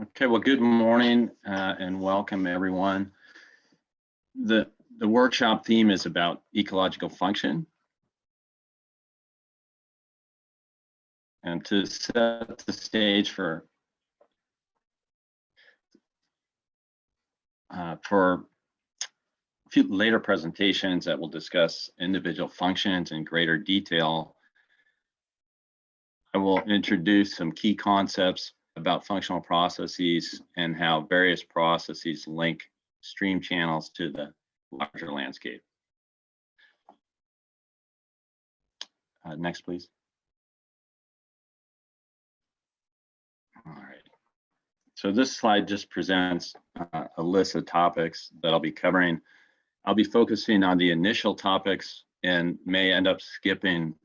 Okay, well, good morning and welcome everyone. The workshop theme is about ecological function. And to set the stage for a few later presentations that will discuss individual functions in greater detail, I will introduce some key concepts about functional processes and how various processes link stream channels to the larger landscape. Next, please. All right. So this slide just presents a list of topics that I'll be covering. I'll be focusing on the initial topics and may end up skipping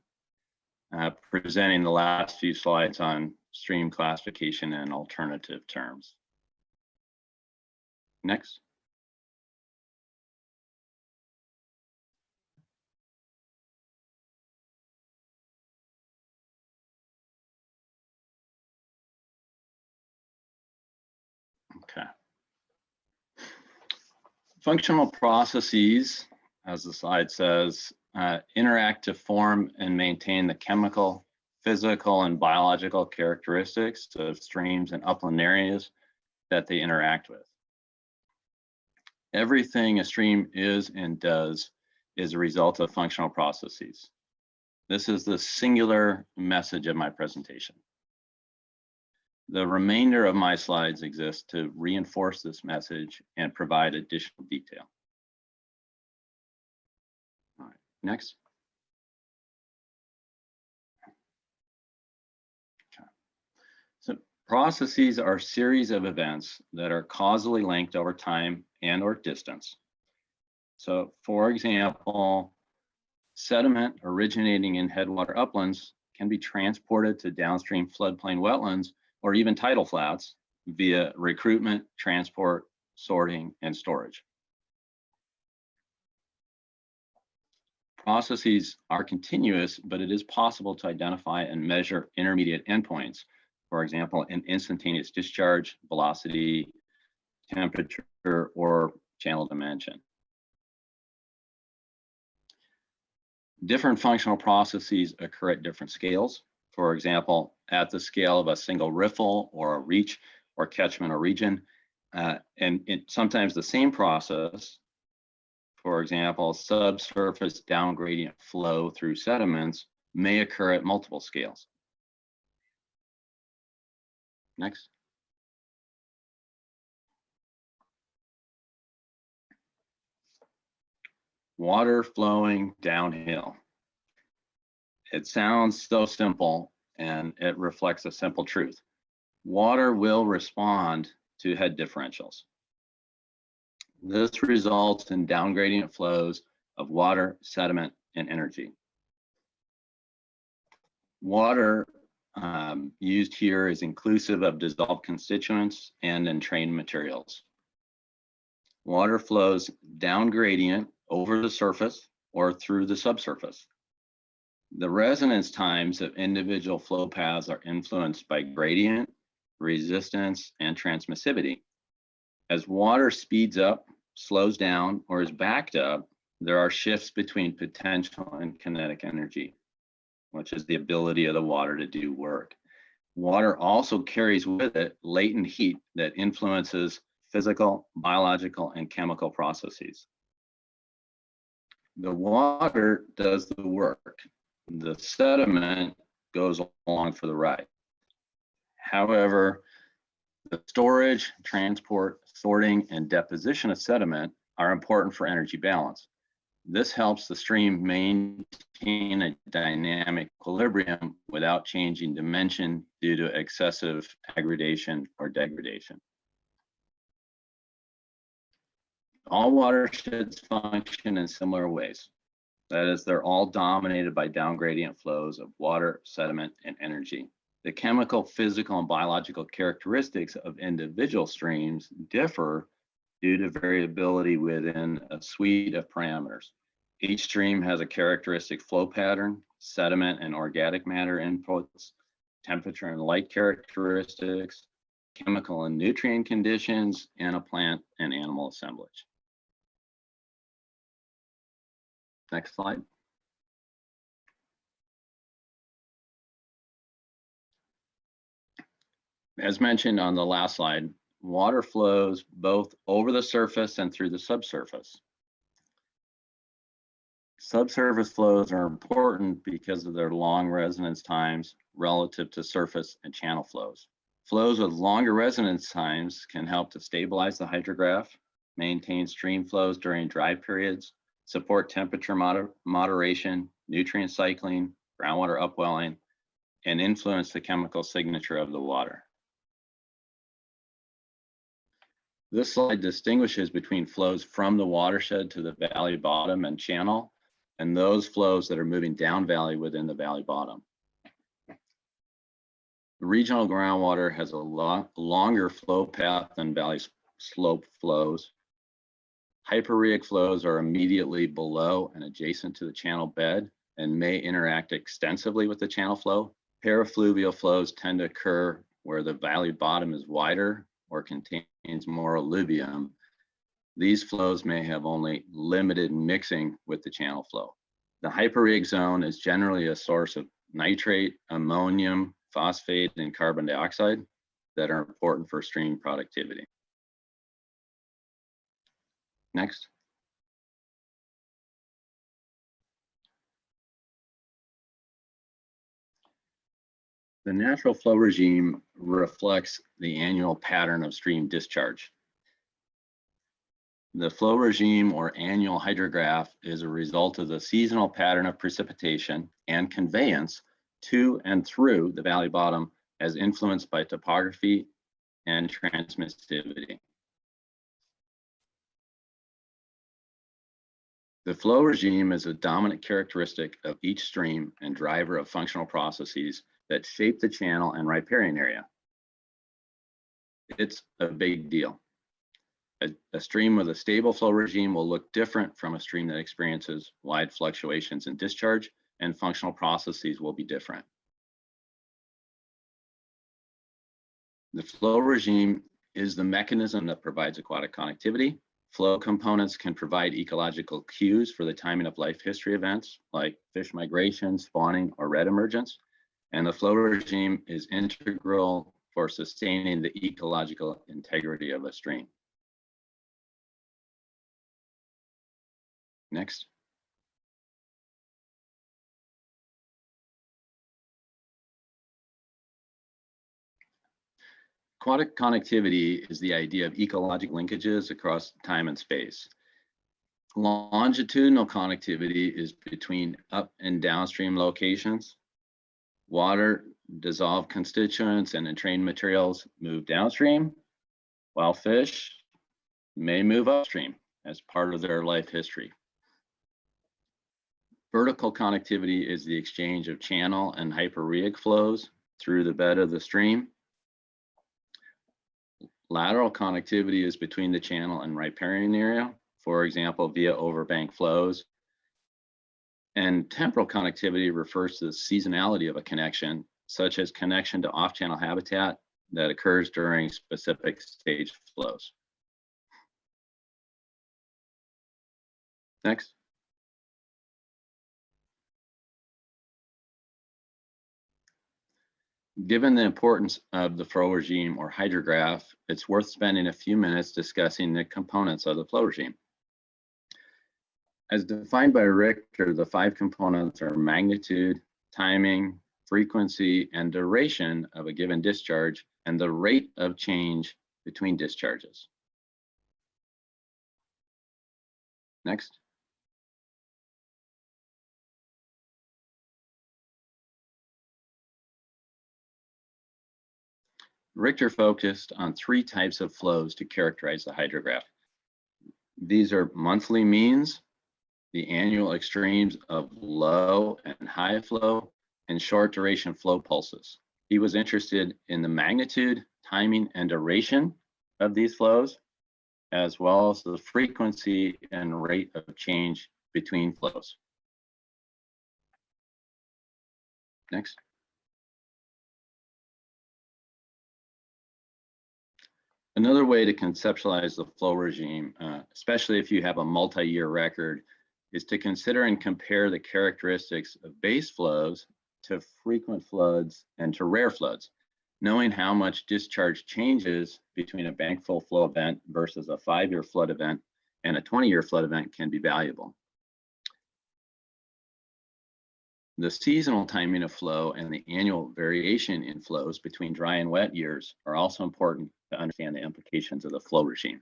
presenting the last few slides on stream classification and alternative terms. Next. Okay. Functional processes, as the slide says, interact to form and maintain the chemical, physical, and biological characteristics of streams and upland areas that they interact with. Everything a stream is and does is a result of functional processes. This is the singular message of my presentation. The remainder of my slides exist to reinforce this message and provide additional detail. All right, next. Okay. So processes are a series of events that are causally linked over time and or distance. So for example, sediment originating in headwater uplands can be transported to downstream floodplain wetlands or even tidal flats via recruitment, transport, sorting, and storage. Processes are continuous, but it is possible to identify and measure intermediate endpoints. For example, an instantaneous discharge, velocity, temperature, or channel dimension. Different functional processes occur at different scales. For example, at the scale of a single riffle or a reach or catchment or region, and sometimes the same process, for example, subsurface down gradient flow through sediments may occur at multiple scales. Next. Water flowing downhill. It sounds so simple, and it reflects a simple truth. Water will respond to head differentials. This results in down gradient flows of water, sediment, and energy. Water used here is inclusive of dissolved constituents and entrained materials. Water flows down gradient over the surface or through the subsurface. The resonance times of individual flow paths are influenced by gradient, resistance, and transmissivity. As water speeds up, slows down, or is backed up, there are shifts between potential and kinetic energy, which is the ability of the water to do work. Water also carries with it latent heat that influences physical, biological, and chemical processes. The water does the work. The sediment goes along for the ride. However, the storage, transport, sorting, and deposition of sediment are important for energy balance. This helps the stream maintain a dynamic equilibrium without changing dimension due to excessive aggradation or degradation. All watersheds function in similar ways. That is, they're all dominated by down gradient flows of water, sediment, and energy. The chemical, physical, and biological characteristics of individual streams differ due to variability within a suite of parameters. Each stream has a characteristic flow pattern, sediment and organic matter inputs, temperature and light characteristics, chemical and nutrient conditions, and a plant and animal assemblage. Next slide. As mentioned on the last slide, water flows both over the surface and through the subsurface. Subsurface flows are important because of their long residence times relative to surface and channel flows. Flows with longer residence times can help to stabilize the hydrograph, maintain stream flows during dry periods, support temperature moderation, nutrient cycling, groundwater upwelling, and influence the chemical signature of the water. This slide distinguishes between flows from the watershed to the valley bottom and channel, and those flows that are moving down valley within the valley bottom. The regional groundwater has a longer flow path than valley slope flows. Hyporheic flows are immediately below and adjacent to the channel bed and may interact extensively with the channel flow. Parafluvial flows tend to occur where the valley bottom is wider or contains more alluvium. These flows may have only limited mixing with the channel flow. The hyporheic zone is generally a source of nitrate, ammonium, phosphate, and carbon dioxide that are important for stream productivity. Next. The natural flow regime reflects the annual pattern of stream discharge. The flow regime or annual hydrograph is a result of the seasonal pattern of precipitation and conveyance to and through the valley bottom as influenced by topography and transmissivity. The flow regime is a dominant characteristic of each stream and driver of functional processes that shape the channel and riparian area. It's a big deal. A stream with a stable flow regime will look different from a stream that experiences wide fluctuations in discharge, and functional processes will be different. The flow regime is the mechanism that provides aquatic connectivity. Flow components can provide ecological cues for the timing of life history events like fish migration, spawning, or red emergence. And the flow regime is integral for sustaining the ecological integrity of a stream. Next. Aquatic connectivity is the idea of ecological linkages across time and space. Longitudinal connectivity is between up and downstream locations. Water dissolved constituents and entrained materials move downstream, while fish may move upstream as part of their life history. Vertical connectivity is the exchange of channel and hyporheic flows through the bed of the stream. Lateral connectivity is between the channel and riparian area, for example, via overbank flows. And temporal connectivity refers to the seasonality of a connection, such as connection to off-channel habitat that occurs during specific stage flows. Next. Given the importance of the flow regime or hydrograph, it's worth spending a few minutes discussing the components of the flow regime. As defined by Richter, the 5 components are magnitude, timing, frequency, and duration of a given discharge, and the rate of change between discharges. Next. Richter focused on 3 types of flows to characterize the hydrograph. These are monthly means, the annual extremes of low and high flow, and short duration flow pulses. He was interested in the magnitude, timing, and duration of these flows, as well as the frequency and rate of change between flows. Next. Another way to conceptualize the flow regime, especially if you have a multi-year record, is to consider and compare the characteristics of base flows to frequent floods and to rare floods. Knowing how much discharge changes between a bankful flow event versus a 5-year flood event and a 20-year flood event can be valuable. The seasonal timing of flow and the annual variation in flows between dry and wet years are also important to understand the implications of the flow regime.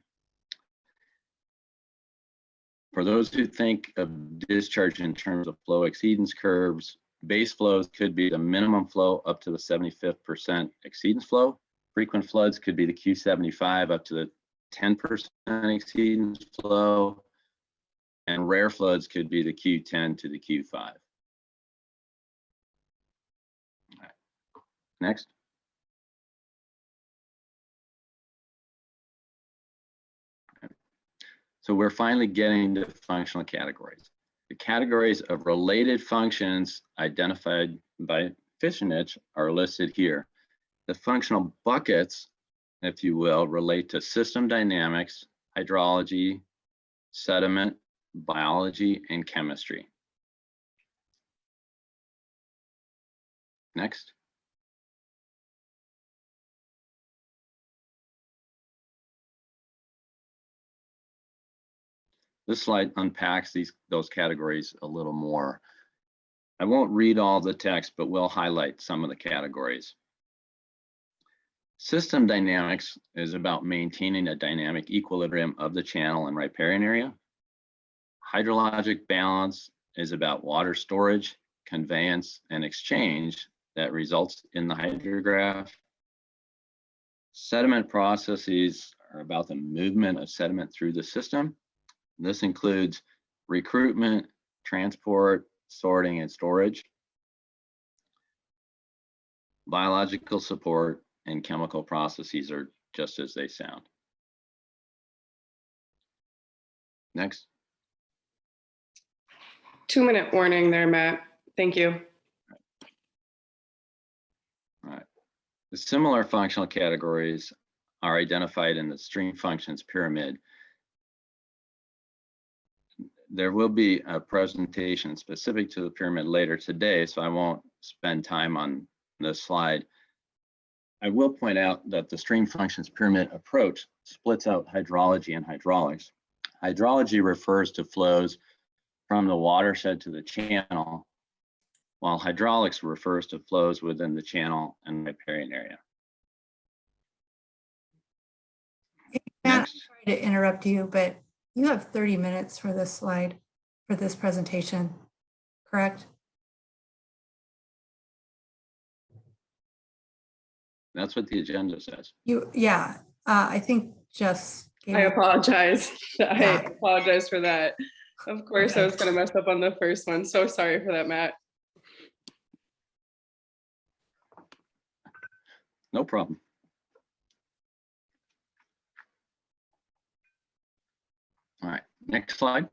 For those who think of discharge in terms of flow exceedance curves, base flows could be the minimum flow up to the 75th% exceedance flow. Frequent floods could be the Q75 up to the 10% exceedance flow, and rare floods could be the Q10 to the Q5. Next. So we're finally getting to functional categories. The categories of related functions identified by fish niche are listed here. The functional buckets, if you will, relate to system dynamics, hydrology, sediment, biology, and chemistry. Next. This slide unpacks those categories a little more. I won't read all the text, but we'll highlight some of the categories. System dynamics is about maintaining a dynamic equilibrium of the channel and riparian area. Hydrologic balance is about water storage, conveyance, and exchange that results in the hydrograph. Sediment processes are about the movement of sediment through the system. This includes recruitment, transport, sorting, and storage, biological support, and chemical processes are just as they sound. Next. 2-minute warning there, Matt. Thank you. All right. The similar functional categories are identified in the stream functions pyramid. There will be a presentation specific to the pyramid later today, so I won't spend time on this slide. I will point out that the stream functions pyramid approach splits out hydrology and hydraulics. Hydrology refers to flows from the watershed to the channel, while hydraulics refers to flows within the channel and riparian area. Matt, sorry to interrupt you, but you have 30 minutes for this slide, for this presentation, correct? That's what the agenda says. Yeah, I think Jess. I apologize. Yeah. I apologize for that. Of course, okay. I was going to mess up on the first one. So sorry for that, Matt. No problem. All right, next slide.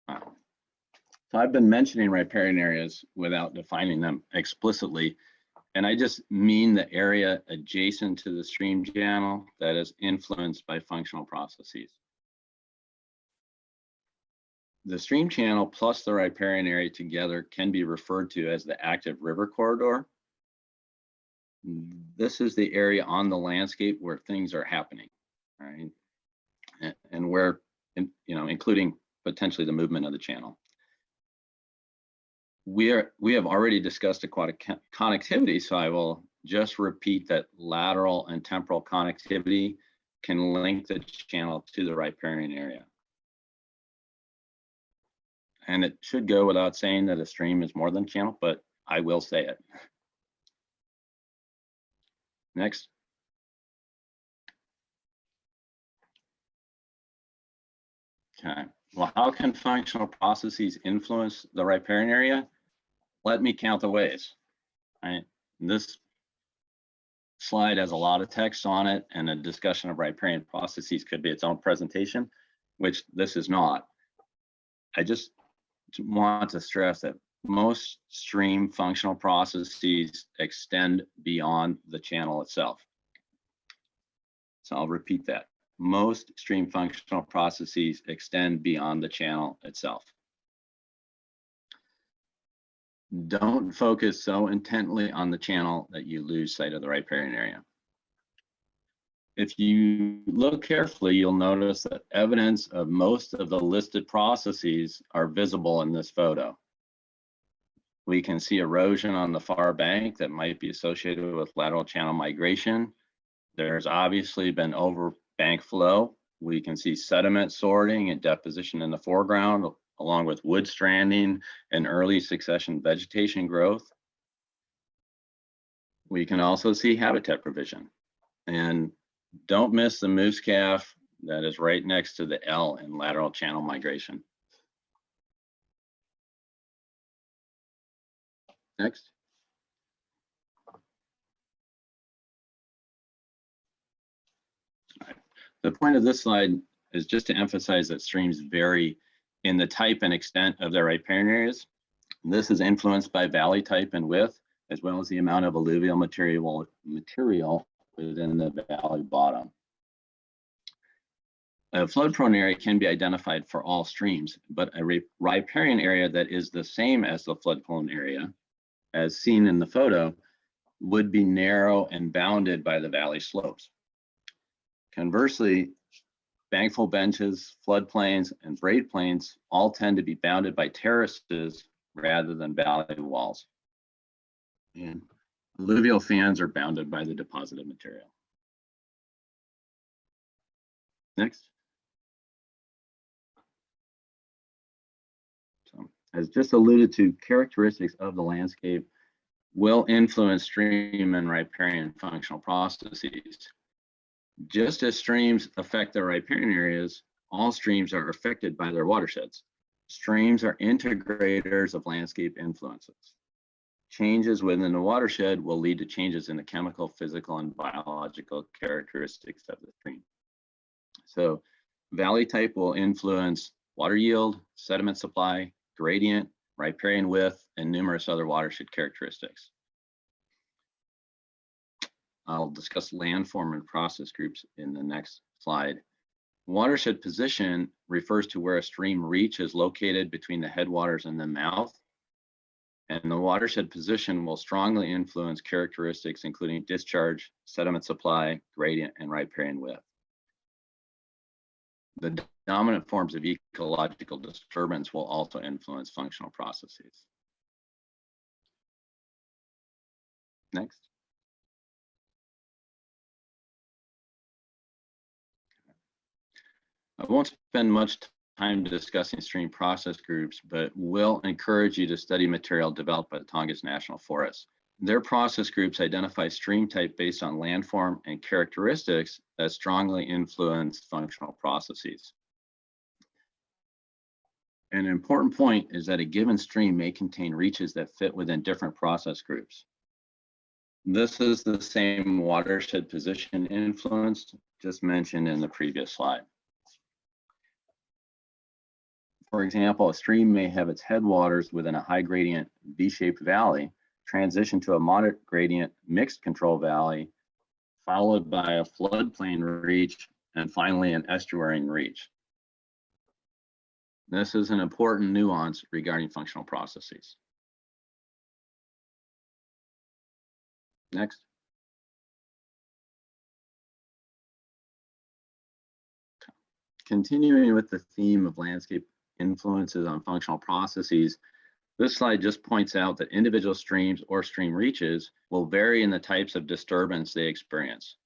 Wow. So I've been mentioning riparian areas without defining them explicitly, and I just mean the area adjacent to the stream channel that is influenced by functional processes. The stream channel plus the riparian area together can be referred to as the active river corridor. This is the area on the landscape where things are happening, right? And where, including potentially the movement of the channel. We have already discussed aquatic connectivity, so I will just repeat that lateral and temporal connectivity can link the channel to the riparian area. And it should go without saying that a stream is more than a channel, but I will say it. Next. Okay, well, how can functional processes influence the riparian area? Let me count the ways. Right? This slide has a lot of text on it, and a discussion of riparian processes could be its own presentation, which this is not. I just want to stress that Most stream functional processes extend beyond the channel itself. So I'll repeat that. Most stream functional processes extend beyond the channel itself. Don't focus so intently on the channel that you lose sight of the riparian area. If you look carefully, you'll notice that evidence of most of the listed processes are visible in this photo. We can see erosion on the far bank that might be associated with lateral channel migration. There's obviously been over bank flow. We can see sediment sorting and deposition in the foreground, along with wood stranding and early succession vegetation growth. We can also see habitat provision. And don't miss the moose calf that is right next to the L in lateral channel migration. Next. All right. The point of this slide is just to emphasize that streams vary in the type and extent of their riparian areas. This is influenced by valley type and width, as well as the amount of alluvial material within the valley bottom. A flood-prone area can be identified for all streams, but a riparian area that is the same as the flood-prone area, as seen in the photo, would be narrow and bounded by the valley slopes. Conversely, bankful benches, floodplains, and braid plains all tend to be bounded by terraces rather than valley walls. And alluvial fans are bounded by the deposited material. Next. So, as just alluded to, characteristics of the landscape will influence stream and riparian functional processes. Just as streams affect their riparian areas, all streams are affected by their watersheds. Streams are integrators of landscape influences. Changes within the watershed will lead to changes in the chemical, physical, and biological characteristics of the stream. So valley type will influence water yield, sediment supply, gradient, riparian width, and numerous other watershed characteristics. I'll discuss landform and process groups in the next slide. Watershed position refers to where a stream reach is located between the headwaters and the mouth. And the watershed position will strongly influence characteristics including discharge, sediment supply, gradient, and riparian width. The dominant forms of ecological disturbance will also influence functional processes. Next. I won't spend much time discussing stream process groups, but will encourage you to study material developed by the Tongass National Forest. Their process groups identify stream type based on landform and characteristics that strongly influence functional processes. An important point is that a given stream may contain reaches that fit within different process groups. This is the same watershed position influence just mentioned in the previous slide. For example, a stream may have its headwaters within a high gradient V-shaped valley, transition to a moderate gradient mixed control valley, followed by a floodplain reach, and finally an estuarine reach. This is an important nuance regarding functional processes. Next. Continuing with the theme of landscape influences on functional processes, this slide just points out that individual streams or stream reaches will vary in the types of disturbance they experience.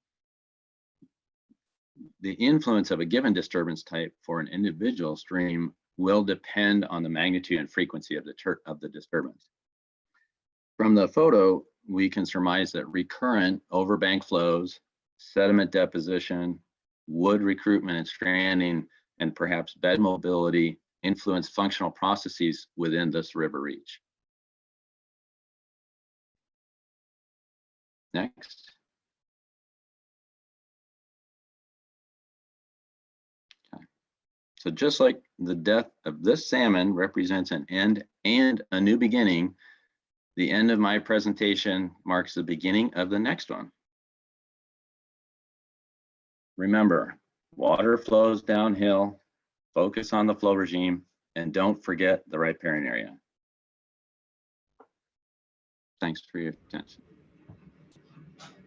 The influence of a given disturbance type for an individual stream will depend on the magnitude and frequency of the disturbance. From the photo, we can surmise that recurrent overbank flows, sediment deposition, wood recruitment and stranding, and perhaps bed mobility influence functional processes within this river reach. Next. Okay. So just like the death of this salmon represents an end and a new beginning, the end of my presentation marks the beginning of the next one. Remember, water flows downhill, focus on the flow regime, and don't forget the riparian area. Thanks for your attention.